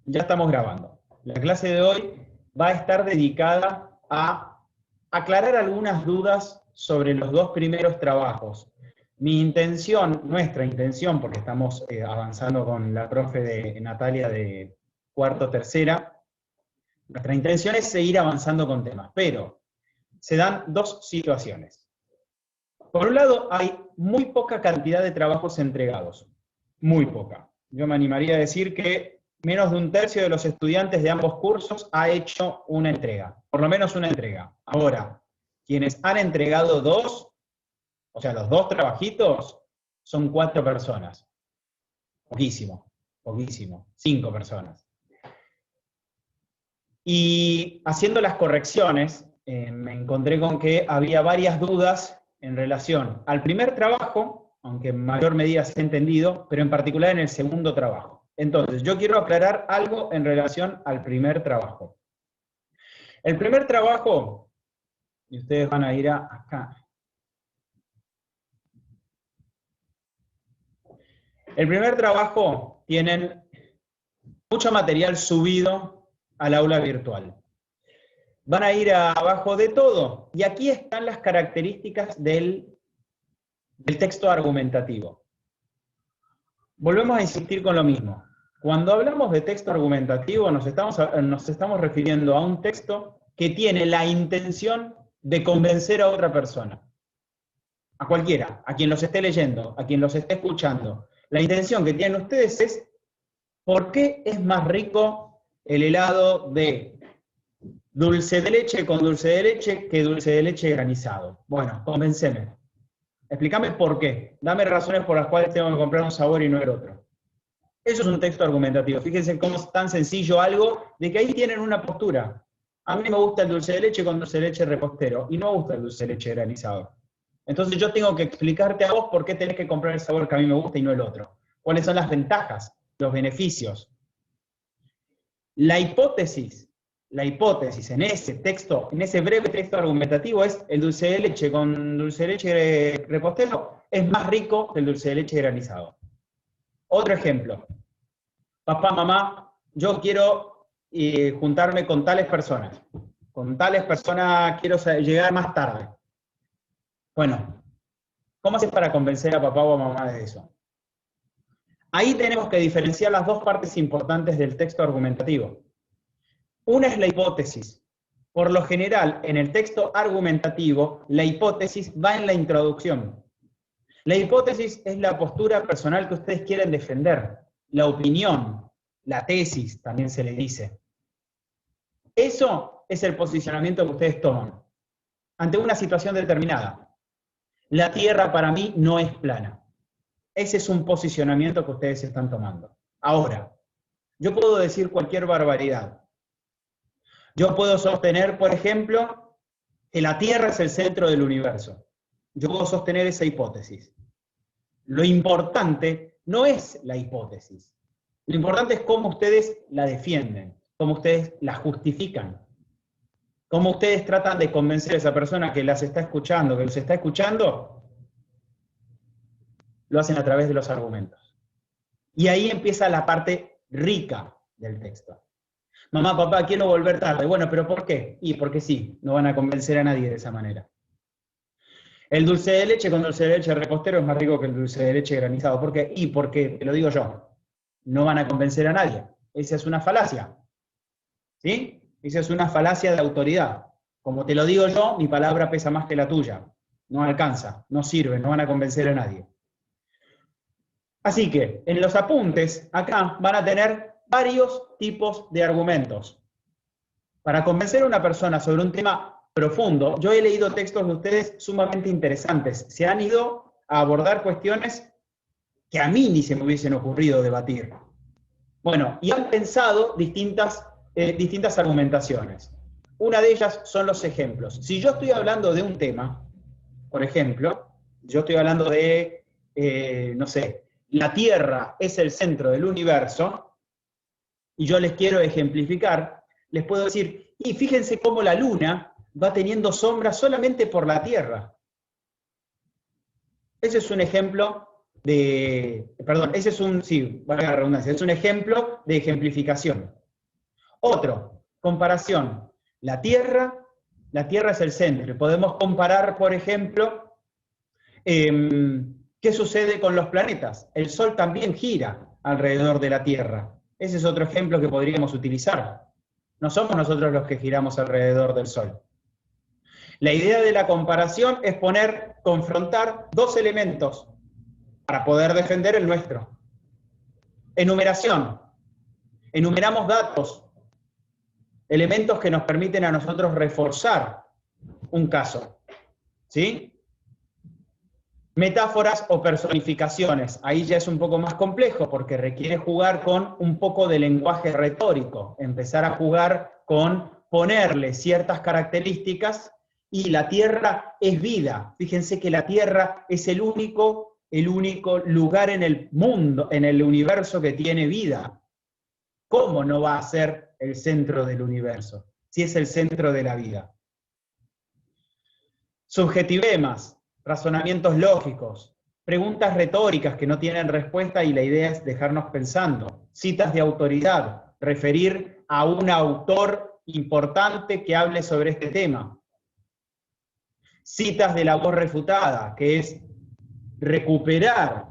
Ya estamos grabando. La clase de hoy va a estar dedicada a aclarar algunas dudas sobre los dos primeros trabajos. Mi intención, nuestra intención, porque estamos avanzando con la profe de Natalia de cuarto tercera, nuestra intención es seguir avanzando con temas, pero se dan dos situaciones. Por un lado, hay muy poca cantidad de trabajos entregados, muy poca. Yo me animaría a decir que menos de un tercio de los estudiantes de ambos cursos ha hecho una entrega, por lo menos una entrega. Ahora, quienes han entregado dos, o sea, los dos trabajitos, son 4 personas. Poquísimo, poquísimo, 5 personas. Y haciendo las correcciones, me encontré con que había varias dudas en relación al primer trabajo, aunque en mayor medida se ha entendido, pero en particular en el segundo trabajo. Entonces, yo quiero aclarar algo en relación al primer trabajo. El primer trabajo, y ustedes van a ir acá. El primer trabajo tienen mucho material subido al aula virtual. Van a ir abajo de todo, y aquí están las características del texto argumentativo. Volvemos a insistir con lo mismo. Cuando hablamos de texto argumentativo nos estamos refiriendo a un texto que tiene la intención de convencer a otra persona. A cualquiera, a quien los esté leyendo, a quien los esté escuchando. La intención que tienen ustedes es: ¿por qué es más rico el helado de dulce de leche con dulce de leche que dulce de leche granizado? Bueno, convénceme. Explícame por qué. Dame razones por las cuales tengo que comprar un sabor y no el otro. Eso es un texto argumentativo. Fíjense cómo es tan sencillo algo de que ahí tienen una postura. A mí me gusta el dulce de leche con dulce de leche repostero y no me gusta el dulce de leche granizado. Entonces yo tengo que explicarte a vos por qué tenés que comprar el sabor que a mí me gusta y no el otro. ¿Cuáles son las ventajas, los beneficios? La hipótesis en ese texto, en ese breve texto argumentativo es: el dulce de leche con dulce de leche repostero es más rico que el dulce de leche granizado. Otro ejemplo: papá, mamá, yo quiero juntarme con tales personas. Con tales personas quiero llegar más tarde. Bueno, ¿cómo haces para convencer a papá o a mamá de eso? Ahí tenemos que diferenciar las dos partes importantes del texto argumentativo. Una es la hipótesis. Por lo general, en el texto argumentativo, la hipótesis va en la introducción. La hipótesis es la postura personal que ustedes quieren defender, la opinión, la tesis, también se le dice. Eso es el posicionamiento que ustedes toman ante una situación determinada. La Tierra para mí no es plana. Ese es un posicionamiento que ustedes están tomando. Ahora, yo puedo decir cualquier barbaridad. Yo puedo sostener, por ejemplo, que la Tierra es el centro del universo. Yo puedo sostener esa hipótesis. Lo importante no es la hipótesis. Lo importante es cómo ustedes la defienden, cómo ustedes la justifican, cómo ustedes tratan de convencer a esa persona que las está escuchando, que los está escuchando. Lo hacen a través de los argumentos. Y ahí empieza la parte rica del texto. Mamá, papá, quiero volver tarde. Bueno, ¿pero por qué? Y porque sí, no van a convencer a nadie de esa manera. El dulce de leche con dulce de leche repostero es más rico que el dulce de leche granizado. ¿Por qué? Y porque, te lo digo yo, no van a convencer a nadie. Esa es una falacia. ¿Sí? Esa es una falacia de autoridad. Como te lo digo yo, mi palabra pesa más que la tuya. No alcanza, no sirve, no van a convencer a nadie. Así que, en los apuntes, acá van a tener varios tipos de argumentos. Para convencer a una persona sobre un tema profundo, yo he leído textos de ustedes sumamente interesantes. Se han ido a abordar cuestiones que a mí ni se me hubiesen ocurrido debatir. Bueno, y han pensado distintas argumentaciones. Una de ellas son los ejemplos. Si yo estoy hablando de un tema, por ejemplo, yo estoy hablando de, no sé, la Tierra es el centro del universo, y yo les quiero ejemplificar, les puedo decir: y fíjense cómo la Luna va teniendo sombras solamente por la Tierra. Ese es un ejemplo perdón, ese es un, sí, valga la redundancia, es un ejemplo de ejemplificación. Otro, comparación. La Tierra es el centro. Y podemos comparar, por ejemplo, ¿qué sucede con los planetas? El Sol también gira alrededor de la Tierra. Ese es otro ejemplo que podríamos utilizar. No somos nosotros los que giramos alrededor del Sol. La idea de la comparación es confrontar dos elementos para poder defender el nuestro. Enumeración. Enumeramos datos, elementos que nos permiten a nosotros reforzar un caso. ¿Sí? Metáforas o personificaciones. Ahí ya es un poco más complejo porque requiere jugar con un poco de lenguaje retórico, empezar a jugar con ponerle ciertas características, y la Tierra es vida. Fíjense que la Tierra es el único lugar en el mundo, en el universo que tiene vida. ¿Cómo no va a ser el centro del universo si es el centro de la vida? Subjetivemas, razonamientos lógicos, preguntas retóricas que no tienen respuesta y la idea es dejarnos pensando. Citas de autoridad, referir a un autor importante que hable sobre este tema. Citas de la voz refutada, que es recuperar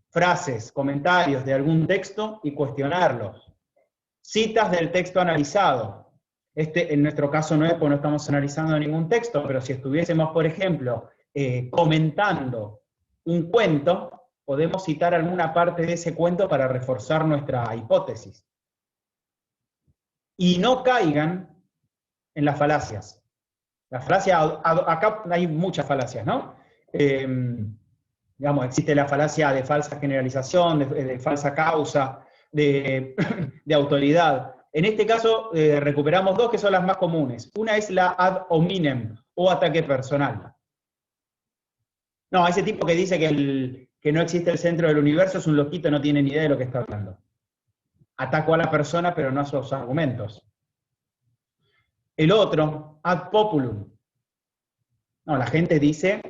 frases, comentarios de algún texto y cuestionarlos. Citas del texto analizado. En nuestro caso no es porque no estamos analizando ningún texto, pero si estuviésemos, por ejemplo, comentando un cuento, podemos citar alguna parte de ese cuento para reforzar nuestra hipótesis. Y no caigan en las falacias. La falacia, acá hay muchas falacias, ¿no? Digamos, existe la falacia de falsa generalización, de falsa causa, de autoridad. En este caso, recuperamos dos que son las más comunes. Una es la ad hominem, o ataque personal. No, ese tipo que dice que no existe el centro del universo es un loquito, no tiene ni idea de lo que está hablando. Ataco a la persona, pero no a sus argumentos. El otro, ad populum. No, la gente dice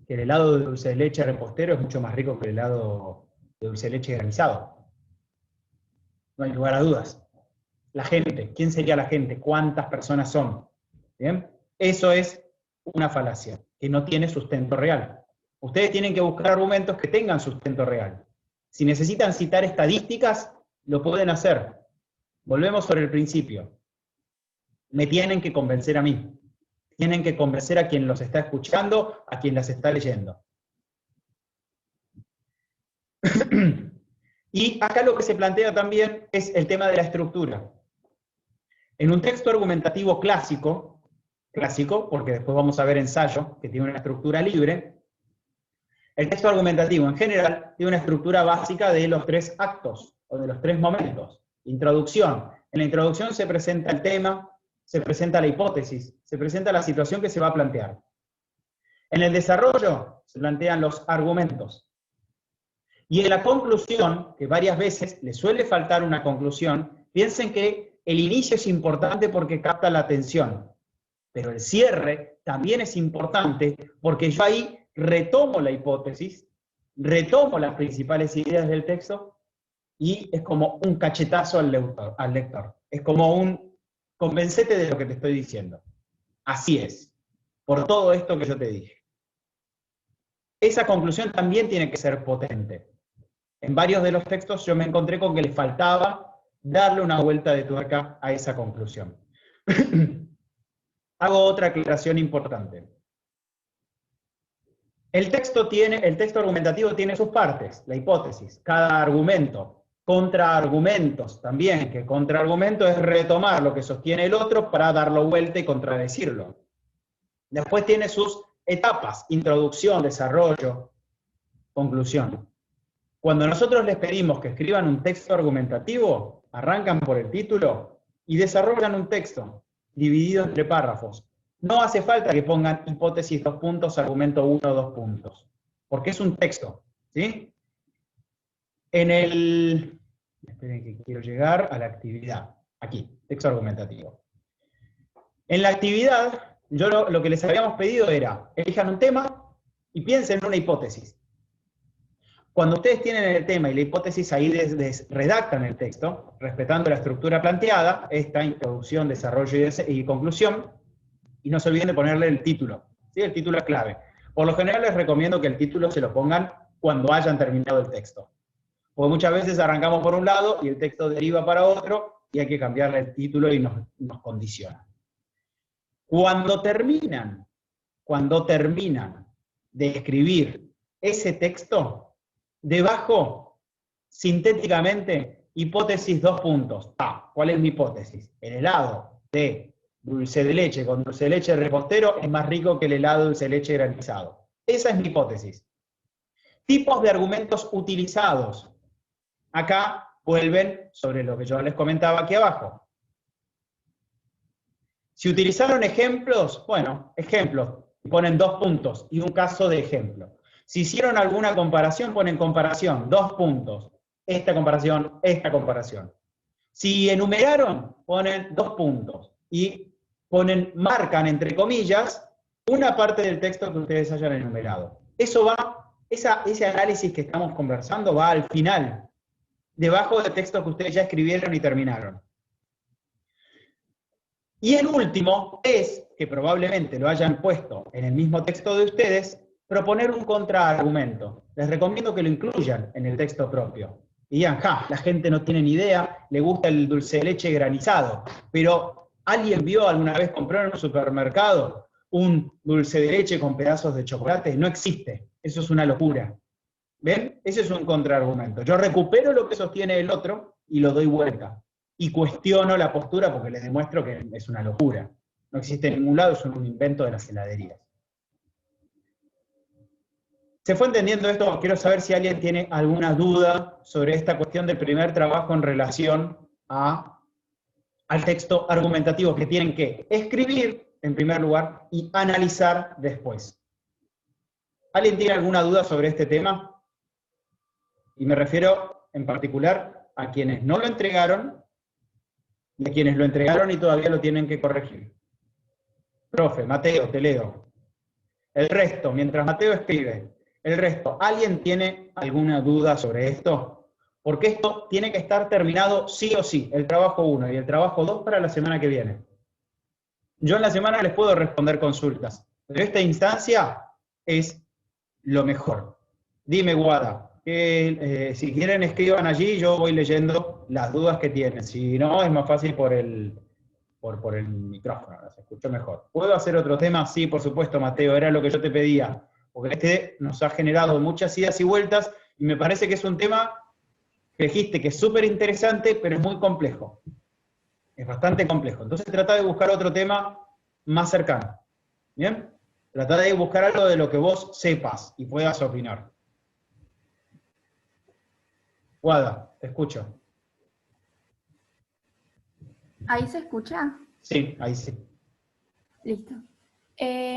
que el helado de dulce de leche repostero es mucho más rico que el helado de dulce de leche granizado. No hay lugar a dudas. La gente, ¿quién sería la gente? ¿Cuántas personas son? ¿Bien? Eso es una falacia, que no tiene sustento real. Ustedes tienen que buscar argumentos que tengan sustento real. Si necesitan citar estadísticas, lo pueden hacer. Volvemos sobre el principio. Me tienen que convencer a mí. Tienen que convencer a quien los está escuchando, a quien las está leyendo. Y acá lo que se plantea también es el tema de la estructura. En un texto argumentativo clásico, porque después vamos a ver ensayo, que tiene una estructura libre, el texto argumentativo en general tiene una estructura básica de los tres actos, o de los tres momentos. Introducción. En la introducción se presenta el tema, se presenta la hipótesis, se presenta la situación que se va a plantear. En el desarrollo se plantean los argumentos. Y en la conclusión, que varias veces le suele faltar una conclusión, piensen que el inicio es importante porque capta la atención, pero el cierre también es importante porque yo ahí retomo la hipótesis, retomo las principales ideas del texto y es como un cachetazo al lector. Es como un convencete de lo que te estoy diciendo. Así es, por todo esto que yo te dije. Esa conclusión también tiene que ser potente. En varios de los textos yo me encontré con que le faltaba darle una vuelta de tuerca a esa conclusión. Hago otra aclaración importante. El texto argumentativo tiene sus partes, la hipótesis, cada argumento, contraargumentos también, que contraargumento es retomar lo que sostiene el otro para darlo vuelta y contradecirlo. Después tiene sus etapas, introducción, desarrollo, conclusión. Cuando nosotros les pedimos que escriban un texto argumentativo, arrancan por el título y desarrollan un texto dividido entre párrafos. No hace falta que pongan hipótesis 2 puntos, argumento 1, 2 puntos, porque es un texto, ¿sí? Esperen que quiero llegar a la actividad. Aquí, texto argumentativo. En la actividad, yo lo que les habíamos pedido era, elijan un tema y piensen en una hipótesis. Cuando ustedes tienen el tema y la hipótesis, ahí redactan el texto, respetando la estructura planteada, esta introducción, desarrollo y conclusión, y no se olviden de ponerle el título, ¿sí? El título es clave. Por lo general les recomiendo que el título se lo pongan cuando hayan terminado el texto. Porque muchas veces arrancamos por un lado y el texto deriva para otro y hay que cambiarle el título y nos condiciona. Cuando terminan de escribir ese texto, debajo, sintéticamente, hipótesis 2 puntos. ¿Cuál es mi hipótesis? El helado de dulce de leche con dulce de leche repostero es más rico que el helado de dulce de leche granizado. Esa es mi hipótesis. Tipos de argumentos utilizados. Acá vuelven sobre lo que yo les comentaba aquí abajo. Si utilizaron ejemplos, bueno, ejemplos, ponen 2 puntos y un caso de ejemplo. Si hicieron alguna comparación, ponen comparación, 2 puntos. Esta comparación, esta comparación. Si enumeraron, ponen 2 puntos. Y marcan, entre comillas, una parte del texto que ustedes hayan enumerado. Eso va, ese análisis que estamos conversando va al final, debajo del texto que ustedes ya escribieron y terminaron. Y el último es, que probablemente lo hayan puesto en el mismo texto de ustedes, proponer un contraargumento. Les recomiendo que lo incluyan en el texto propio. Y digan, la gente no tiene ni idea, le gusta el dulce de leche granizado, pero ¿alguien vio alguna vez comprar en un supermercado un dulce de leche con pedazos de chocolate? No existe, eso es una locura. ¿Ven? Ese es un contraargumento. Yo recupero lo que sostiene el otro y lo doy vuelta. Y cuestiono la postura porque les demuestro que es una locura. No existe en ningún lado, es un invento de las heladerías. ¿Se fue entendiendo esto? Quiero saber si alguien tiene alguna duda sobre esta cuestión del primer trabajo en relación al texto argumentativo que tienen que escribir en primer lugar y analizar después. ¿Alguien tiene alguna duda sobre este tema? Y me refiero en particular a quienes no lo entregaron y a quienes lo entregaron y todavía lo tienen que corregir. Profe, Mateo, te leo. El resto, mientras Mateo escribe, el resto, ¿alguien tiene alguna duda sobre esto? Porque esto tiene que estar terminado sí o sí, el trabajo 1 y el trabajo 2 para la semana que viene. Yo en la semana les puedo responder consultas, pero esta instancia es lo mejor. Dime, Guada, que si quieren escriban allí, yo voy leyendo las dudas que tienen. Si no, es más fácil por el micrófono, se escucha mejor. ¿Puedo hacer otro tema? Sí, por supuesto, Mateo, era lo que yo te pedía. Porque este nos ha generado muchas idas y vueltas, y me parece que es un tema que dijiste que es súper interesante, pero es muy complejo. Es bastante complejo. Entonces trata de buscar otro tema más cercano. ¿Bien? Trata de buscar algo de lo que vos sepas y puedas opinar. Guada, te escucho. ¿Ahí se escucha? Sí, ahí sí. Listo.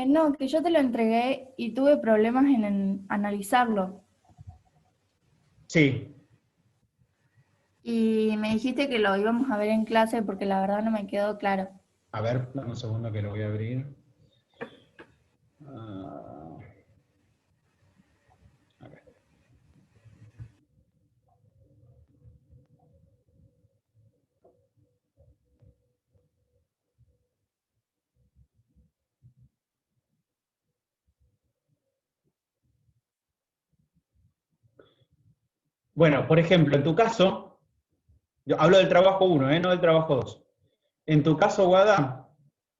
No, que yo te lo entregué y tuve problemas en analizarlo. Sí. Y me dijiste que lo íbamos a ver en clase porque la verdad no me quedó claro. A ver, dame un segundo que lo voy a abrir. A ver. Bueno, por ejemplo, en tu caso, yo hablo del trabajo 1, no del trabajo 2. En tu caso, Guada,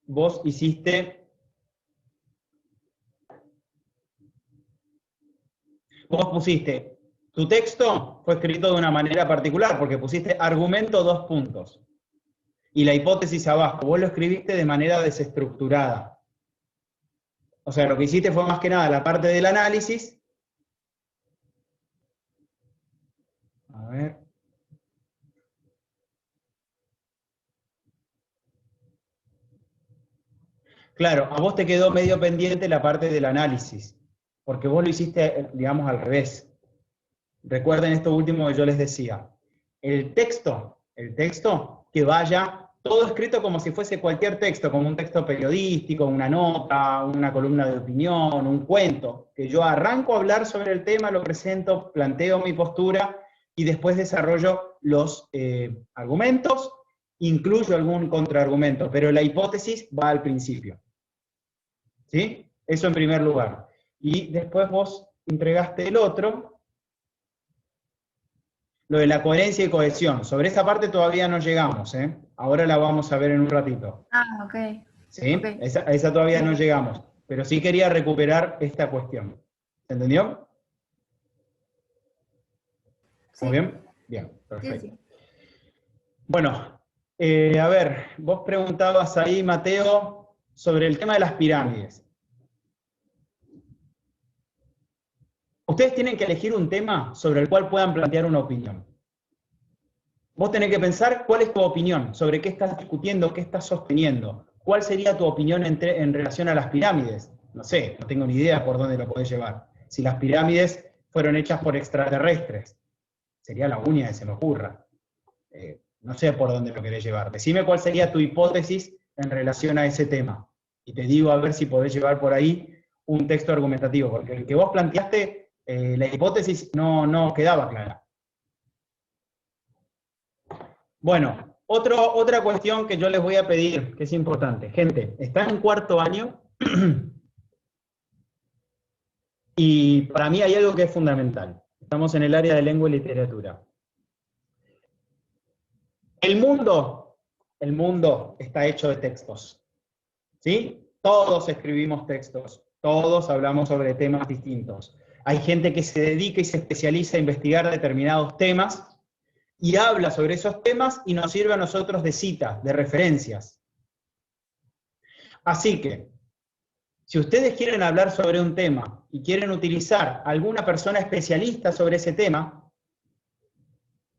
vos pusiste, tu texto fue escrito de una manera particular, porque pusiste argumento 2 puntos. Y la hipótesis abajo, vos lo escribiste de manera desestructurada. O sea, lo que hiciste fue más que nada la parte del análisis. A ver. Claro, a vos te quedó medio pendiente la parte del análisis, porque vos lo hiciste, digamos, al revés. Recuerden esto último que yo les decía. El texto que vaya todo escrito como si fuese cualquier texto, como un texto periodístico, una nota, una columna de opinión, un cuento, que yo arranco a hablar sobre el tema, lo presento, planteo mi postura y después desarrollo los argumentos, incluyo algún contraargumento, pero la hipótesis va al principio. ¿Sí? Eso en primer lugar. Y después vos entregaste el otro, lo de la coherencia y cohesión. Sobre esa parte todavía no llegamos, ¿eh? Ahora la vamos a ver en un ratito. Ah, ok. ¿Sí? Ok. A esa todavía no llegamos. Pero sí quería recuperar esta cuestión. ¿Se entendió? Sí. ¿Muy bien? Bien, Sí, perfecto. sí. Bueno, a ver, vos preguntabas ahí, Mateo, sobre el tema de las pirámides. Ustedes tienen que elegir un tema sobre el cual puedan plantear una opinión. Vos tenés que pensar cuál es tu opinión, sobre qué estás discutiendo, qué estás sosteniendo. ¿Cuál sería tu opinión en relación a las pirámides? No sé, no tengo ni idea por dónde lo podés llevar. Si las pirámides fueron hechas por extraterrestres, sería la única que se me ocurra. No sé por dónde lo querés llevar. Decime cuál sería tu hipótesis en relación a ese tema. Y te digo a ver si podés llevar por ahí un texto argumentativo, porque el que vos planteaste, la hipótesis no quedaba clara. Bueno, otra cuestión que yo les voy a pedir, que es importante. Gente, están en cuarto año y para mí hay algo que es fundamental. Estamos en el área de lengua y literatura. El mundo está hecho de textos. ¿Sí? Todos escribimos textos, todos hablamos sobre temas distintos. Hay gente que se dedica y se especializa a investigar determinados temas y habla sobre esos temas y nos sirve a nosotros de cita, de referencias. Así que, si ustedes quieren hablar sobre un tema y quieren utilizar a alguna persona especialista sobre ese tema,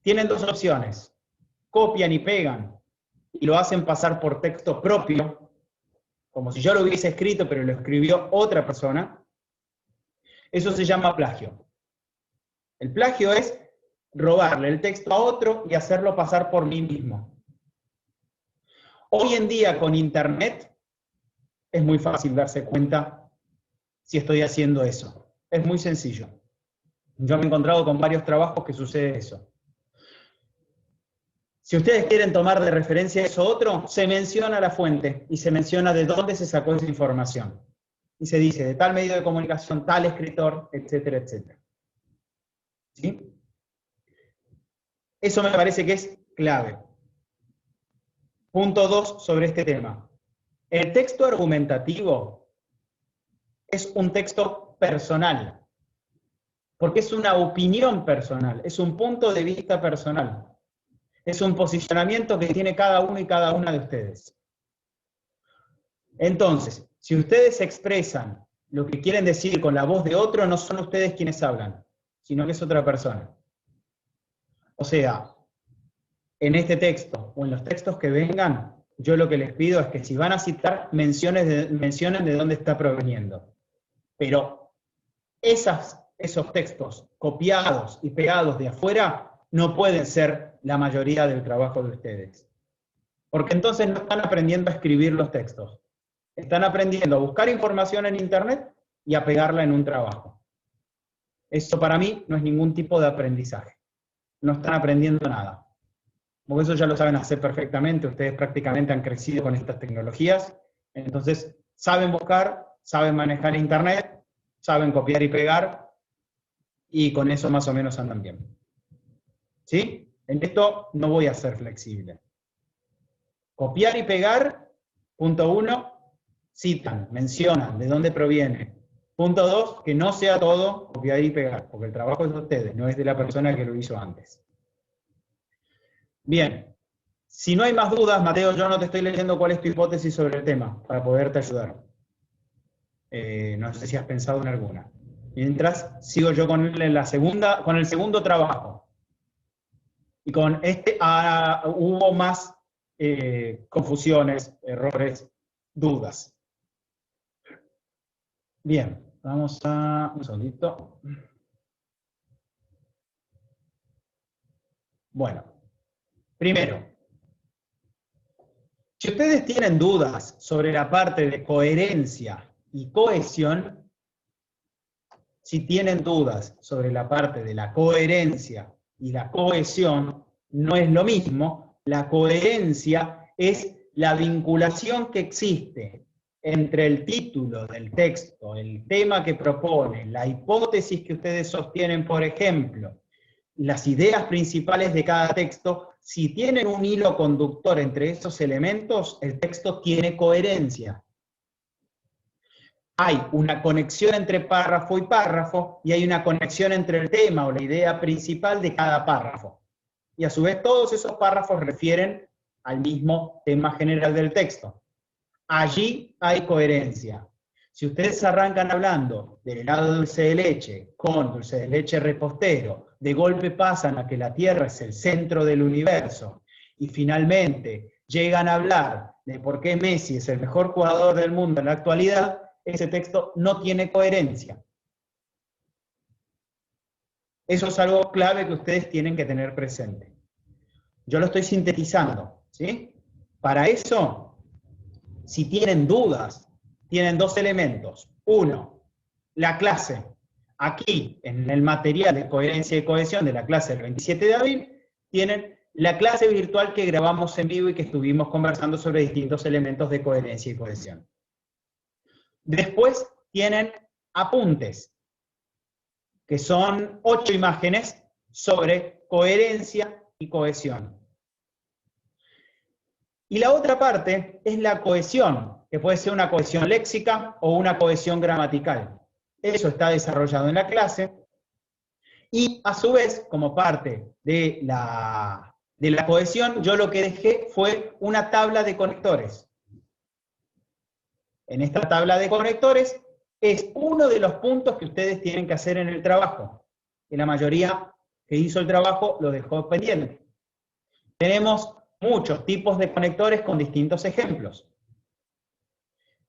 tienen dos opciones. Copian y pegan y lo hacen pasar por texto propio, como si yo lo hubiese escrito, pero lo escribió otra persona. Eso se llama plagio. El plagio es robarle el texto a otro y hacerlo pasar por mí mismo. Hoy en día con Internet es muy fácil darse cuenta si estoy haciendo eso. Es muy sencillo. Yo me he encontrado con varios trabajos que sucede eso. Si ustedes quieren tomar de referencia eso otro, se menciona la fuente y se menciona de dónde se sacó esa información. Y se dice de tal medio de comunicación, tal escritor, etcétera, etcétera. ¿Sí? Eso me parece que es clave. Punto 2 sobre este tema. El texto argumentativo es un texto personal, porque es una opinión personal, es un punto de vista personal, es un posicionamiento que tiene cada uno y cada una de ustedes. Entonces, si ustedes expresan lo que quieren decir con la voz de otro, no son ustedes quienes hablan, sino que es otra persona. O sea, en este texto o en los textos que vengan, yo lo que les pido es que si van a citar, mencionen de dónde está proveniendo. Pero esos textos copiados y pegados de afuera no pueden ser la mayoría del trabajo de ustedes. Porque entonces no están aprendiendo a escribir los textos. Están aprendiendo a buscar información en Internet y a pegarla en un trabajo. Eso para mí no es ningún tipo de aprendizaje. No están aprendiendo nada. Porque eso ya lo saben hacer perfectamente, ustedes prácticamente han crecido con estas tecnologías, entonces saben buscar, saben manejar Internet, saben copiar y pegar, y con eso más o menos andan bien. ¿Sí? En esto no voy a ser flexible. Copiar y pegar, punto 1, citan, mencionan de dónde proviene. Punto 2, que no sea todo copiar y pegar, porque el trabajo es de ustedes, no es de la persona que lo hizo antes. Bien. Si no hay más dudas, Mateo, yo no te estoy leyendo cuál es tu hipótesis sobre el tema, para poderte ayudar. No sé si has pensado en alguna. Mientras, sigo yo con el segundo trabajo. Y con este hubo más confusiones, errores, dudas. Bien, vamos a... un segundito. Bueno, primero, Si ustedes tienen dudas sobre la parte de coherencia y cohesión, si tienen dudas sobre la parte de la coherencia y la cohesión, no es lo mismo. La coherencia es la vinculación que existe entre el título del texto, el tema que propone, la hipótesis que ustedes sostienen, por ejemplo, las ideas principales de cada texto. Si tienen un hilo conductor entre esos elementos, el texto tiene coherencia. Hay una conexión entre párrafo y párrafo, y hay una conexión entre el tema o la idea principal de cada párrafo. Y a su vez todos esos párrafos refieren al mismo tema general del texto. Allí hay coherencia. Si ustedes arrancan hablando del helado de dulce de leche con dulce de leche repostero, de golpe pasan a que la Tierra es el centro del universo, y finalmente llegan a hablar de por qué Messi es el mejor jugador del mundo en la actualidad, ese texto no tiene coherencia. Eso es algo clave que ustedes tienen que tener presente. Yo lo estoy sintetizando, ¿sí? Para eso, si tienen dudas, tienen dos elementos. Uno, la clase. Aquí, en el material de coherencia y cohesión de la clase del 27 de abril, tienen la clase virtual que grabamos en vivo y que estuvimos conversando sobre distintos elementos de coherencia y cohesión. Después tienen apuntes, que son 8 imágenes sobre coherencia y cohesión. Y la otra parte es la cohesión, que puede ser una cohesión léxica o una cohesión gramatical. Eso está desarrollado en la clase. Y a su vez, como parte de la cohesión, yo lo que dejé fue una tabla de conectores. En esta tabla de conectores es uno de los puntos que ustedes tienen que hacer en el trabajo. Y la mayoría que hizo el trabajo lo dejó pendiente. Tenemos muchos tipos de conectores con distintos ejemplos.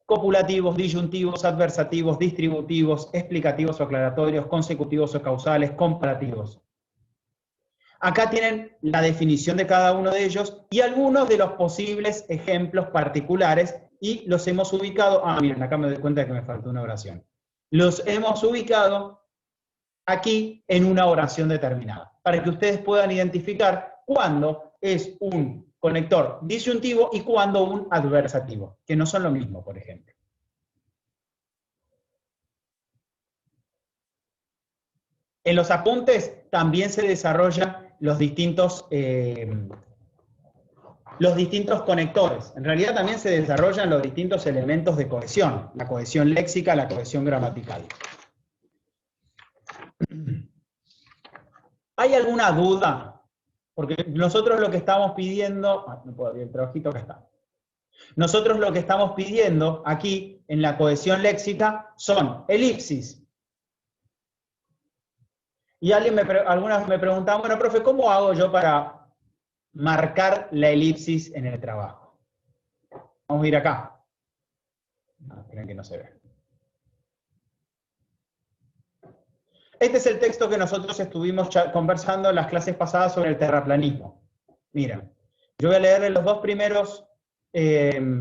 Copulativos, disyuntivos, adversativos, distributivos, explicativos o aclaratorios, consecutivos o causales, comparativos. Acá tienen la definición de cada uno de ellos y algunos de los posibles ejemplos particulares, y los hemos ubicado. Miren, acá me doy cuenta de que me faltó una oración. Los hemos ubicado aquí en una oración determinada, para que ustedes puedan identificar cuándo es un conector disyuntivo y cuándo un adversativo, que no son lo mismo, por ejemplo. En los apuntes también se desarrollan los distintos conectores. En realidad también se desarrollan los distintos elementos de cohesión, la cohesión léxica, la cohesión gramatical. ¿Hay alguna duda? Porque nosotros lo que estamos pidiendo... no puedo abrir el trabajito, acá está. Nosotros lo que estamos pidiendo aquí, en la cohesión léxica, son elipsis. Y algunas me preguntaban, bueno, profe, ¿cómo hago yo para marcar la elipsis en el trabajo? Vamos a ir acá. Esperen que no se ve. Este es el texto que nosotros estuvimos conversando en las clases pasadas sobre el terraplanismo. Miren, yo voy a leerle los dos primeros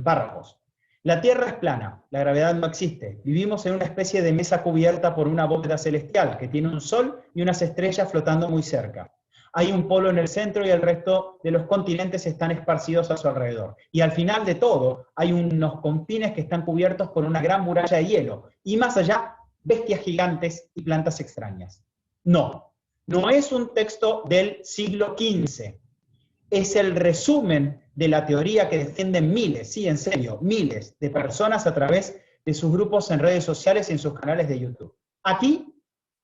párrafos. La Tierra es plana, la gravedad no existe. Vivimos en una especie de mesa cubierta por una bóveda celestial que tiene un sol y unas estrellas flotando muy cerca. Hay un polo en el centro y el resto de los continentes están esparcidos a su alrededor. Y al final de todo hay unos confines que están cubiertos por una gran muralla de hielo. Y más allá, bestias gigantes y plantas extrañas. No es un texto del siglo XV. Es el resumen de la teoría que defienden miles, sí, en serio, miles de personas a través de sus grupos en redes sociales y en sus canales de YouTube. Aquí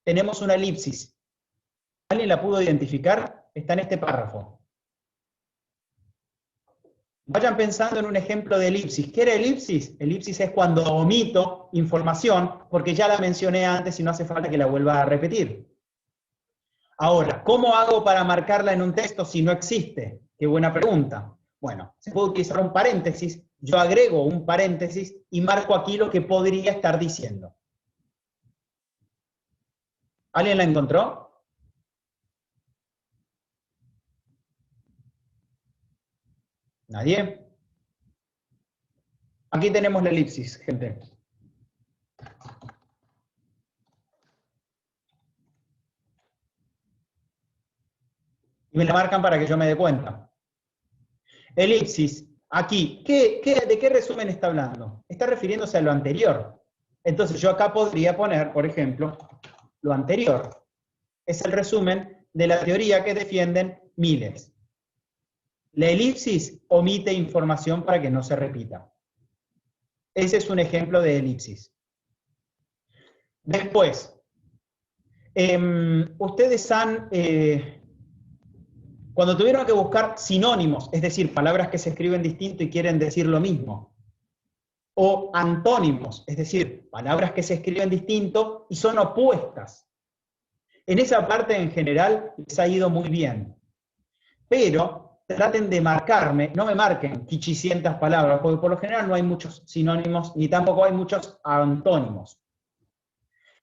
tenemos una elipsis. ¿Alguien la pudo identificar? Está en este párrafo. Vayan pensando en un ejemplo de elipsis. ¿Qué era elipsis? Elipsis es cuando omito información porque ya la mencioné antes y no hace falta que la vuelva a repetir. Ahora, ¿cómo hago para marcarla en un texto si no existe? Qué buena pregunta. Bueno, se puede utilizar un paréntesis. Yo agrego un paréntesis y marco aquí lo que podría estar diciendo. ¿Alguien la encontró? ¿Nadie? Aquí tenemos la elipsis, gente. Y me la marcan para que yo me dé cuenta. Elipsis, aquí, ¿de qué resumen está hablando? Está refiriéndose a lo anterior. Entonces yo acá podría poner, por ejemplo, lo anterior. Es el resumen de la teoría que defienden Miles. La elipsis omite información para que no se repita. Ese es un ejemplo de elipsis. Después, ustedes han, cuando tuvieron que buscar sinónimos, es decir, palabras que se escriben distinto y quieren decir lo mismo, o antónimos, es decir, palabras que se escriben distinto y son opuestas. En esa parte en general les ha ido muy bien, pero traten de marcarme, no me marquen 500 palabras, porque por lo general no hay muchos sinónimos ni tampoco hay muchos antónimos.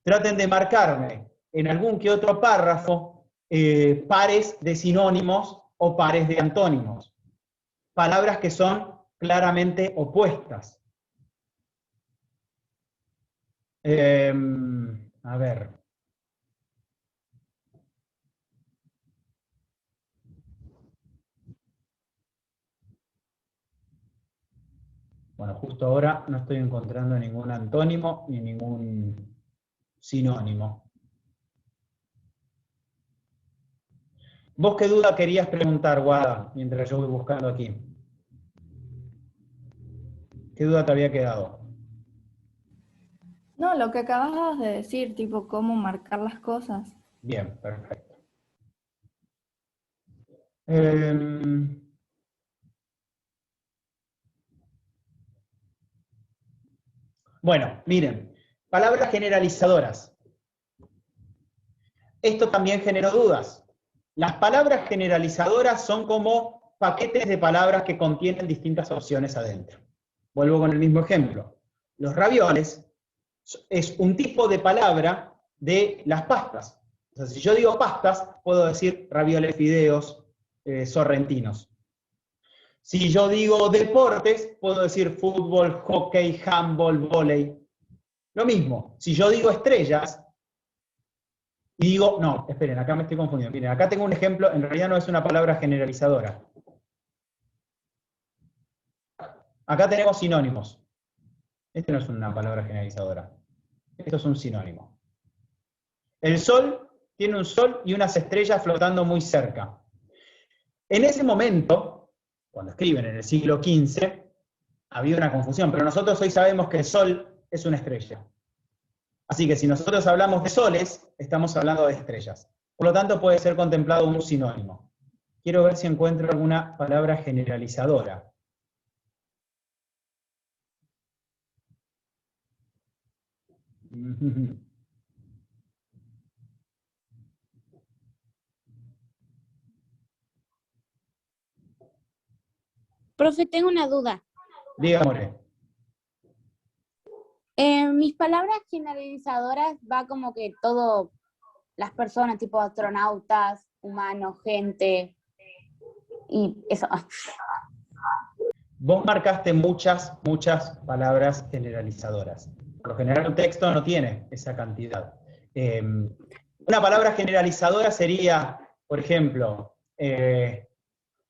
Traten de marcarme en algún que otro párrafo pares de sinónimos o pares de antónimos. Palabras que son claramente opuestas. A ver. Bueno, justo ahora no estoy encontrando ningún antónimo ni ningún sinónimo. ¿Vos qué duda querías preguntar, Guada, mientras yo voy buscando aquí? ¿Qué duda te había quedado? No, lo que acabas de decir, tipo cómo marcar las cosas. Bien, perfecto. Bueno, miren, palabras generalizadoras. Esto también generó dudas. Las palabras generalizadoras son como paquetes de palabras que contienen distintas opciones adentro. Vuelvo con el mismo ejemplo. Los ravioles es un tipo de palabra de las pastas. O sea, si yo digo pastas, puedo decir ravioles, fideos, sorrentinos. Si yo digo deportes, puedo decir fútbol, hockey, handball, vóley. Lo mismo, si yo digo estrellas, y digo, no, esperen, acá me estoy confundiendo. Miren, acá tengo un ejemplo, en realidad no es una palabra generalizadora. Acá tenemos sinónimos. Este no es una palabra generalizadora. Esto es un sinónimo. El sol tiene un sol y unas estrellas flotando muy cerca. En ese momento, cuando escriben en el siglo XV, había una confusión, pero nosotros hoy sabemos que el sol es una estrella. Así que si nosotros hablamos de soles, estamos hablando de estrellas. Por lo tanto, puede ser contemplado un sinónimo. Quiero ver si encuentro alguna palabra generalizadora. Profe, tengo una duda. Dígame. Mis palabras generalizadoras va como que todo, las personas, tipo astronautas, humanos, gente, y eso. Vos marcaste muchas palabras generalizadoras. Por lo general un texto no tiene esa cantidad. Una palabra generalizadora sería, por ejemplo,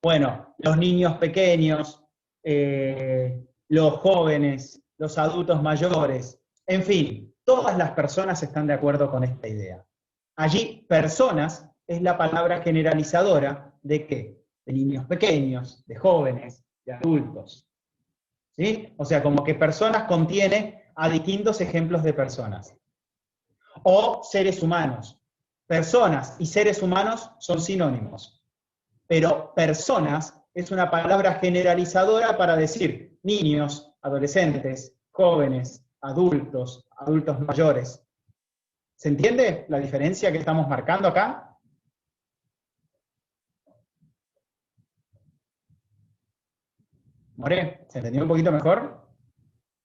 bueno, los niños pequeños, los jóvenes, los adultos mayores, en fin, todas las personas están de acuerdo con esta idea. Allí, personas es la palabra generalizadora de ¿qué? De niños pequeños, de jóvenes, de adultos. ¿Sí? O sea, como que personas contiene a distintos ejemplos de personas. O seres humanos. Personas y seres humanos son sinónimos. Pero personas es una palabra generalizadora para decir niños, adolescentes, jóvenes, adultos, adultos mayores. ¿Se entiende la diferencia que estamos marcando acá? More, ¿se entendió un poquito mejor?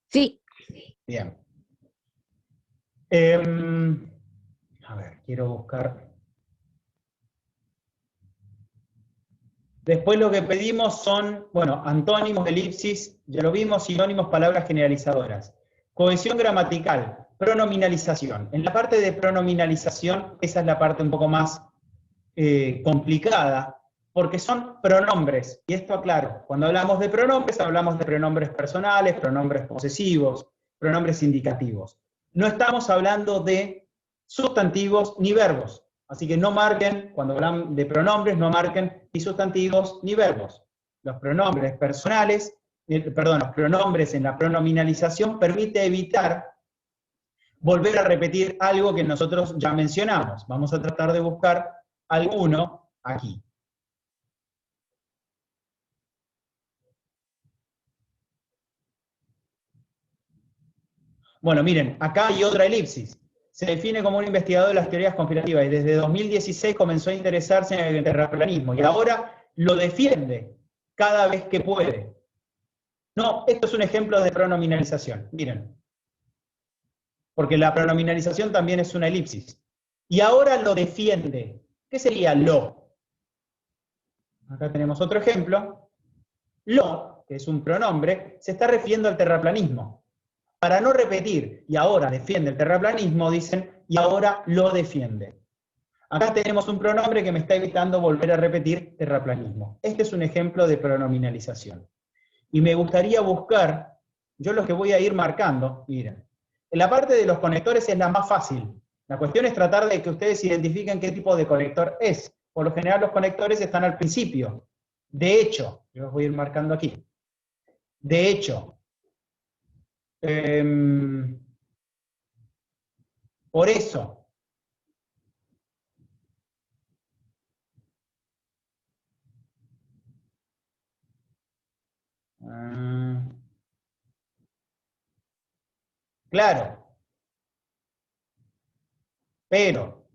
Sí. Bien. A ver, quiero buscar. Después lo que pedimos son, bueno, antónimos, elipsis, ya lo vimos, sinónimos, palabras generalizadoras. Cohesión gramatical, pronominalización. En la parte de pronominalización, esa es la parte un poco más complicada, porque son pronombres, y esto aclaro, cuando hablamos de pronombres personales, pronombres posesivos, pronombres indicativos. No estamos hablando de sustantivos ni verbos, así que no marquen, cuando hablan de pronombres, no marquen ni sustantivos ni verbos. Los pronombres personales, los pronombres en la pronominalización permite evitar volver a repetir algo que nosotros ya mencionamos. Vamos a tratar de buscar alguno aquí. Bueno, miren, acá hay otra elipsis. Se define como un investigador de las teorías conspirativas y desde 2016 comenzó a interesarse en el terraplanismo y ahora lo defiende cada vez que puede. No, esto es un ejemplo de pronominalización, miren. Porque la pronominalización también es una elipsis. Y ahora lo defiende. ¿Qué sería lo? Acá tenemos otro ejemplo. Lo, que es un pronombre, se está refiriendo al terraplanismo. Para no repetir, y ahora defiende el terraplanismo, dicen, y ahora lo defiende. Acá tenemos un pronombre que me está evitando volver a repetir terraplanismo. Este es un ejemplo de pronominalización. Y me gustaría buscar, yo lo que voy a ir marcando, miren, en la parte de los conectores es la más fácil. La cuestión es tratar de que ustedes identifiquen qué tipo de conector es. Por lo general los conectores están al principio. De hecho, yo los voy a ir marcando aquí. De hecho, por eso, claro, pero,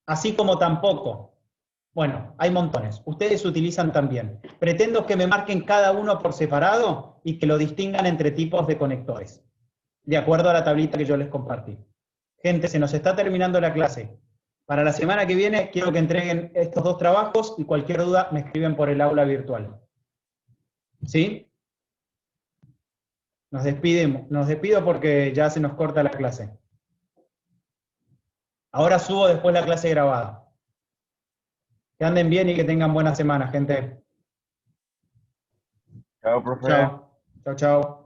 así como tampoco. Bueno, hay montones. Ustedes utilizan también. Pretendo que me marquen cada uno por separado y que lo distingan entre tipos de conectores, de acuerdo a la tablita que yo les compartí. Gente, se nos está terminando la clase. Para la semana que viene quiero que entreguen estos dos trabajos y cualquier duda me escriben por el aula virtual. ¿Sí? Nos despido porque ya se nos corta la clase. Ahora subo después la clase grabada. Que anden bien y que tengan buena semana, gente. Chao, profe. Chao. Chao, chao.